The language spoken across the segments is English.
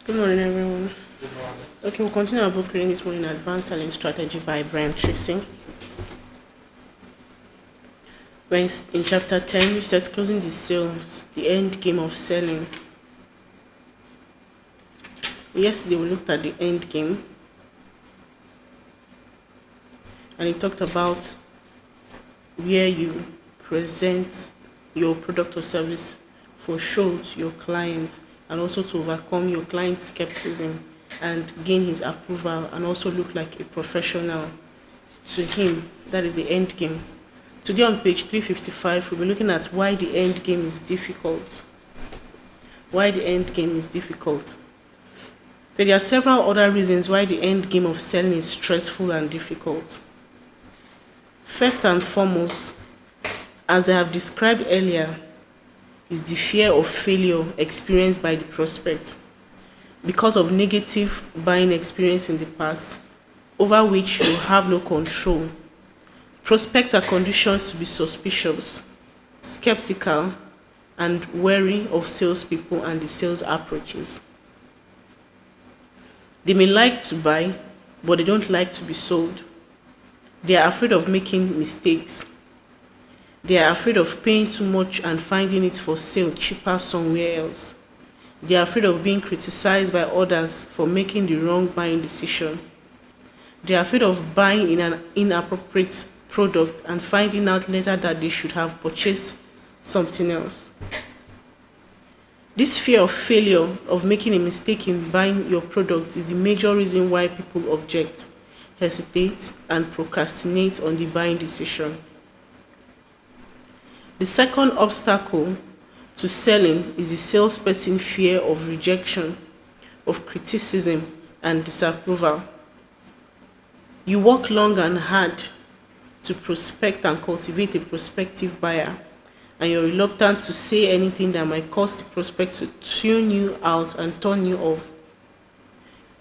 Good morning, everyone. Good morning. Okay, we'll continue our book reading this morning, Advanced Selling Strategy by Brian Tracy. When in chapter 10, which says closing the sales, the end game of selling. Yesterday, we looked at the end game, and it talked about where you present your product or service for show to your client, and also to overcome your client's skepticism and gain his approval, and also look like a professional to him. That is the end game. Today on page 355, we'll be looking at why the end game is difficult. Why the end game is difficult. So there are several other reasons why the end game of selling is stressful and difficult. First and foremost, as I have described earlier, is the fear of failure experienced by the prospect because of negative buying experience in the past, over which you have no control. Prospects are conditioned to be suspicious, skeptical, and wary of salespeople and the sales approaches. They may like to buy, but they don't like to be sold. They are afraid of making mistakes. They are afraid of paying too much and finding it for sale cheaper somewhere else. They are afraid of being criticized by others for making the wrong buying decision. They are afraid of buying in an inappropriate product and finding out later that they should have purchased something else. This fear of failure, of making a mistake in buying your product, is the major reason why people object, hesitate, and procrastinate on the buying decision. The second obstacle to selling is the salesperson's fear of rejection, of criticism, and disapproval. You work long and hard to prospect and cultivate a prospective buyer, and you're reluctant to say anything that might cause the prospect to tune you out and turn you off.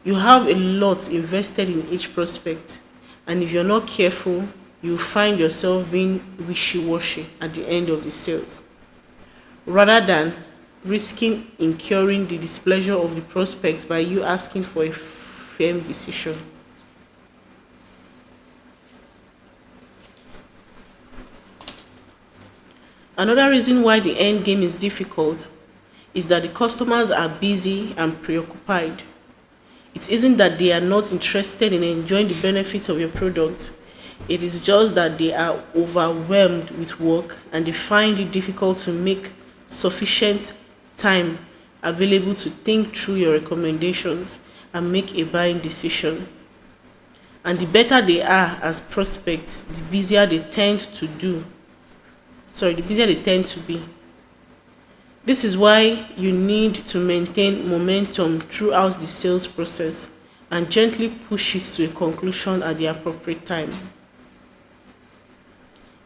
You have a lot invested in each prospect, and if you're not careful, you'll find yourself being wishy-washy at the end of the sales, rather than risking incurring the displeasure of the prospect by you asking for a firm decision. Another reason why the end game is difficult is that the customers are busy and preoccupied. It isn't that they are not interested in enjoying the benefits of your product. It is just that they are overwhelmed with work and they find it difficult to make sufficient time available to think through your recommendations and make a buying decision. And the better they are as prospects, the busier they tend to be. This is why you need to maintain momentum throughout the sales process and gently push it to a conclusion at the appropriate time.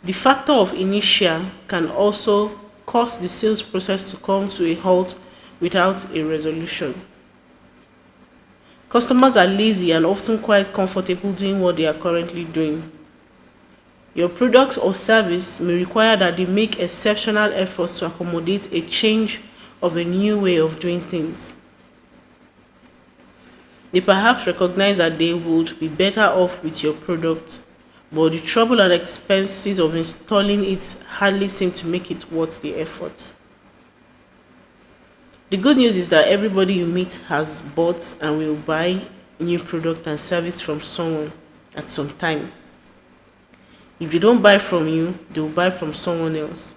The factor of inertia can also cause the sales process to come to a halt without a resolution. Customers are lazy and often quite comfortable doing what they are currently doing. Your product or service may require that they make exceptional efforts to accommodate a change of a new way of doing things. They perhaps recognize that they would be better off with your product, but the trouble and expenses of installing it hardly seem to make it worth the effort. The good news is that everybody you meet has bought and will buy new product and service from someone at some time. If they don't buy from you, they will buy from someone else.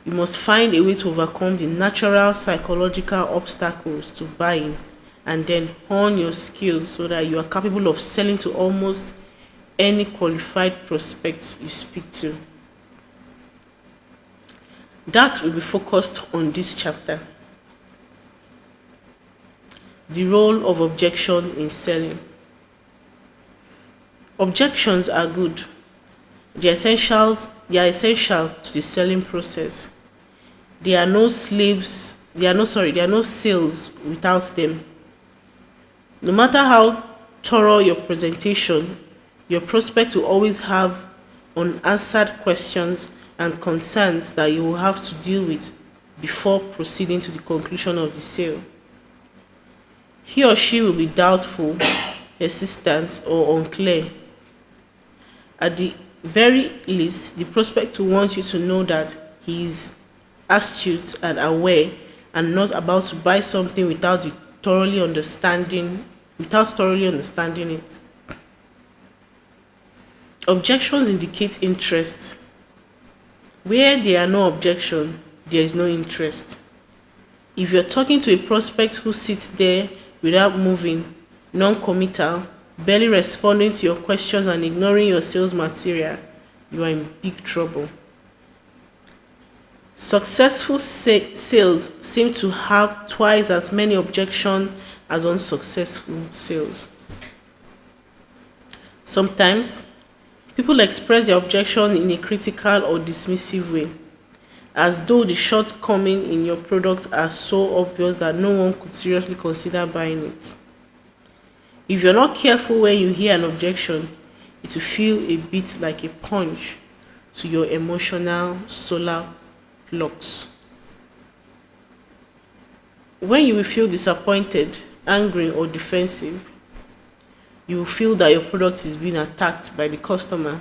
You must find a way to overcome the natural psychological obstacles to buying and then hone your skills so that you are capable of selling to almost any qualified prospects you speak to. That will be focused on this chapter. The role of objection in selling. Objections are good. They are essential to the selling process. There are no sales without them. No matter how thorough your presentation, your prospect will always have unanswered questions and concerns that you will have to deal with before proceeding to the conclusion of the sale. He or she will be doubtful, hesitant, or unclear. At the very least, the prospect will want you to know that he is astute and aware and not about to buy something without thoroughly understanding it. Objections indicate interest. Where there are no objection, there is no interest. If you're talking to a prospect who sits there without moving, non-committal, barely responding to your questions and ignoring your sales material, you are in big trouble. Successful sales seem to have twice as many objections as unsuccessful sales. Sometimes, people express their objection in a critical or dismissive way, as though the shortcomings in your product are so obvious that no one could seriously consider buying it. If you're not careful when you hear an objection, it will feel a bit like a punch to your emotional solar plexus. When you will feel disappointed, angry, or defensive, you will feel that your product is being attacked by the customer,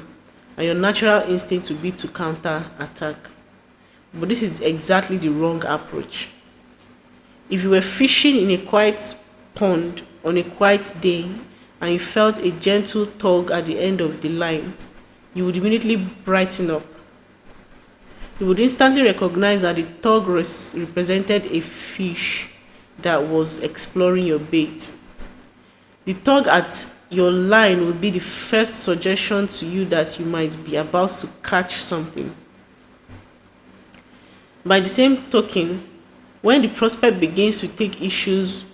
and your natural instinct will be to counter attack. But this is exactly the wrong approach. If you were fishing in a quiet pond on a quiet day and you felt a gentle tug at the end of the line, you would immediately brighten up. You would instantly recognize that the tug represented a fish that was exploring your bait. The tug at your line would be the first suggestion to you that you might be about to catch something. By the same token, when the prospect begins to take issues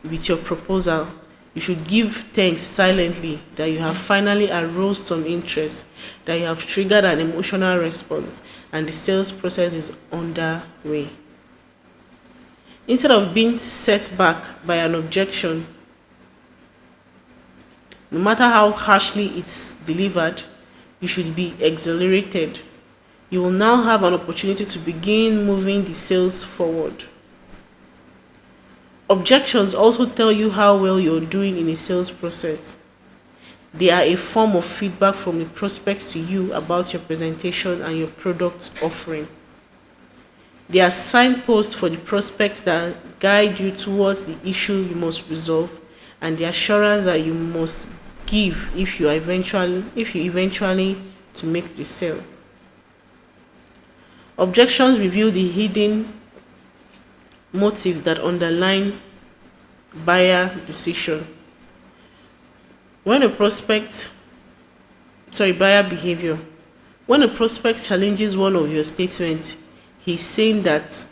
with your proposal, you should give thanks silently that you have finally aroused some interest, that you have triggered an emotional response, and the sales process is underway. Instead of being set back by an objection, no matter how harshly it's delivered, you should be exhilarated. You will now have an opportunity to begin moving the sales forward. Objections also tell you how well you're doing in a sales process. They are a form of feedback from the prospects to you about your presentation and your product offering. They are signposts for the prospects that guide you towards the issue you must resolve and the assurance that you must give if you eventually to make the sale. Objections reveal the hidden motives that underline buyer decision. Buyer behavior. When a prospect challenges one of your statements, he's saying that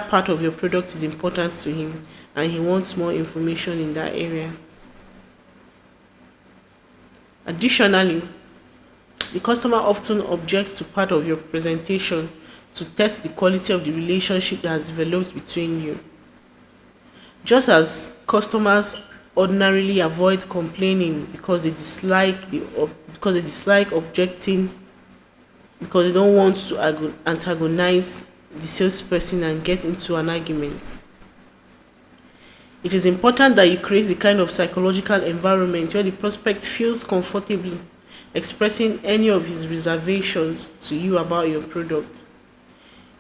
part of your product is important to him and he wants more information in that area. Additionally, the customer often objects to part of your presentation to test the quality of the relationship that has developed between you. Just as customers ordinarily avoid complaining because they dislike objecting, because they don't want to antagonize the salesperson and get into an argument. It is important that you create the kind of psychological environment where the prospect feels comfortable expressing any of his reservations to you about your product.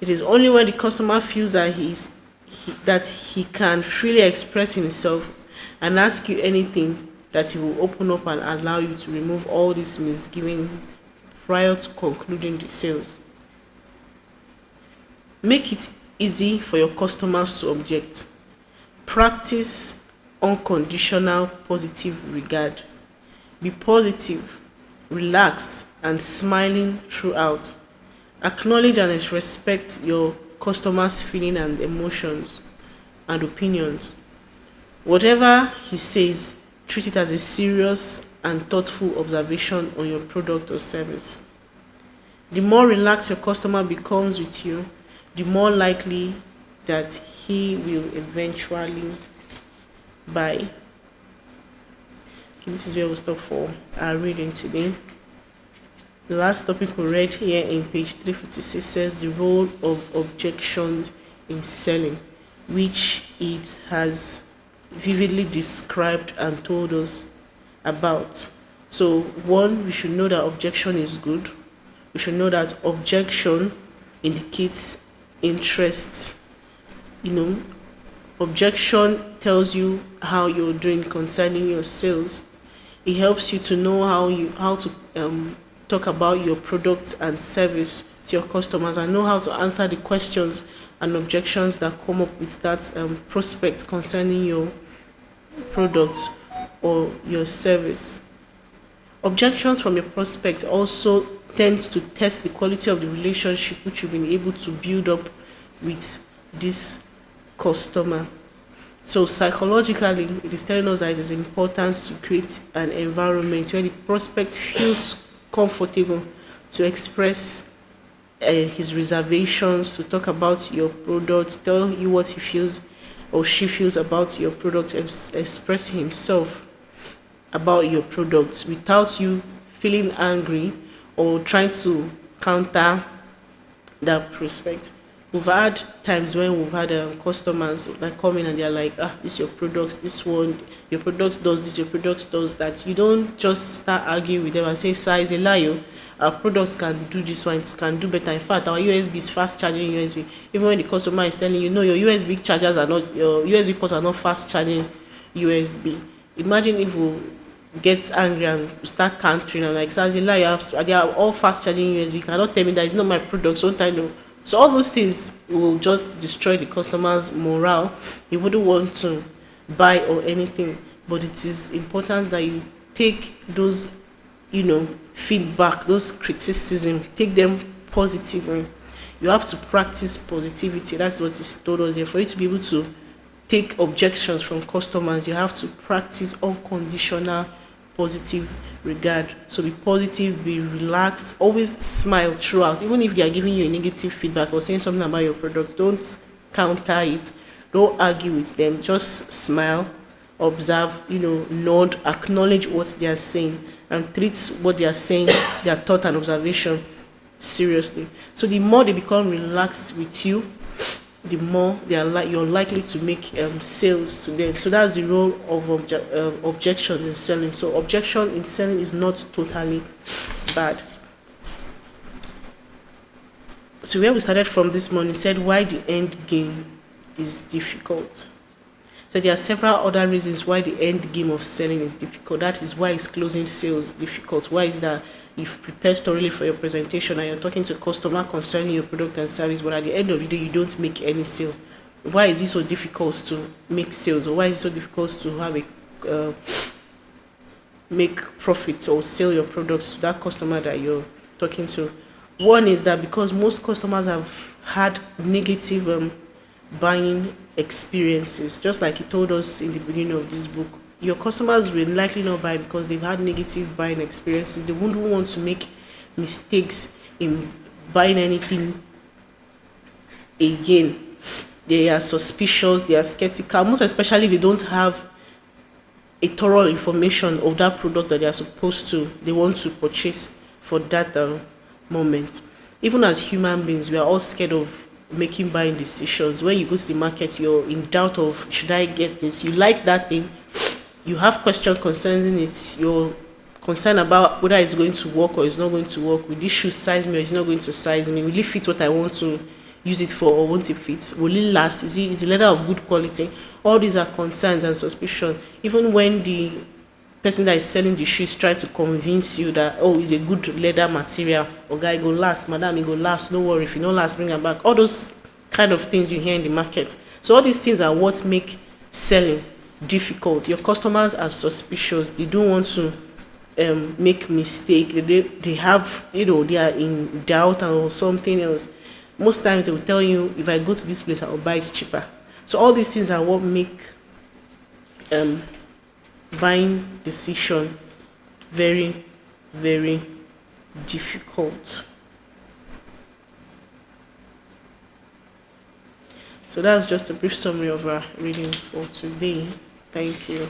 It is only when the customer feels that he can freely express himself and ask you anything that he will open up and allow you to remove all these misgivings prior to concluding the sales. Make it easy for your customers to object. Practice unconditional positive regard. Be positive, relaxed, and smiling throughout. Acknowledge and respect your customers' feelings and emotions and opinions. Whatever he says, treat it as a serious and thoughtful observation on your product or service. The more relaxed your customer becomes with you, the more likely that he will eventually buy. Okay, this is where we'll stop for our reading today. The last topic we read here in page 356 says the role of objections in selling, which it has vividly described and told us about. So one, we should know that objection is good. We should know that objection indicates interest. You know, objection tells you how you're doing concerning your sales. It helps you to know how to talk about your products and service to your customers, and know how to answer the questions and objections that come up with that prospect concerning your product or your service. Objections from your prospect also tends to test the quality of the relationship which you've been able to build up with this customer. So psychologically, it is telling us that it is important to create an environment where the prospect feels comfortable to express his reservations, to talk about your product, tell you what he feels or she feels about your product, express himself about your product without you feeling angry or trying to counter that prospect. We've had times when we've had customers that come in and they're like, this your products, this one, your product does this, your product does that. You don't just start arguing with them and say, sir, is a lie. Our products can do this one, it can do better. In fact, our USB is fast charging USB. Even when the customer is telling you, no, your USB chargers are not, your USB ports are not fast charging USB. Imagine if we get angry and start countering and like, sir, is a lie. They are all fast charging USB. You cannot tell me that it's not my product. Don't I know? So all those things will just destroy the customer's morale. He wouldn't want to buy or anything. But it is important that you take those, feedback, those criticism, take them positively. You have to practice positivity. That's what is told us here. For you to be able to take objections from customers, you have to practice unconditional positive regard. So be positive, be relaxed, always smile throughout. Even if they are giving you a negative feedback or saying something about your product, don't counter it, don't argue with them, just smile, observe, nod, acknowledge what they are saying, and treat what they are saying, their thought and observation, seriously. So the more they become relaxed with you, the more you're likely to make sales to them. So that's the role of objection in selling. So objection in selling is not totally bad. So where we started from this morning said why the end game is difficult. So there are several other reasons why the end game of selling is difficult. That is why is closing sales difficult. Why is that you've prepared thoroughly for your presentation and you're talking to a customer concerning your product and service, but at the end of the day you don't make any sale? Why is it so difficult to make sales, or why is it so difficult to have a make profits or sell your products to that customer that you're talking to? One is that because most customers have had negative buying experiences, just like he told us in the beginning of this book. Your customers will likely not buy because they've had negative buying experiences. They wouldn't want to make mistakes in buying anything again. They are suspicious, they are skeptical, most especially if they don't have a thorough information of that product that they want to purchase for that moment. Even as human beings, we are all scared of making buying decisions. When you go to the market, you're in doubt of, should I get this? You like that thing, you have questions concerning it, you're concerned about whether it's going to work or it's not going to work. Will this shoe size me or it's not going to size me? Will it fit what I want to use it for, or won't it fit? Will it last? Is the leather of good quality? All these are concerns and suspicions. Even when the person that is selling the shoe is trying to convince you that, oh, it's a good leather material, or guy, go last, madam, it go last, no worry, if you don't last, bring it back. All those kind of things you hear in the market. So all these things are what make selling difficult. Your customers are suspicious, they don't want to make mistake, they have, they are in doubt or something else. Most times they will tell you, if I go to this place, I'll buy it cheaper. So all these things are what make buying decision very, very difficult. So that's just a brief summary of our reading for today. Thank you.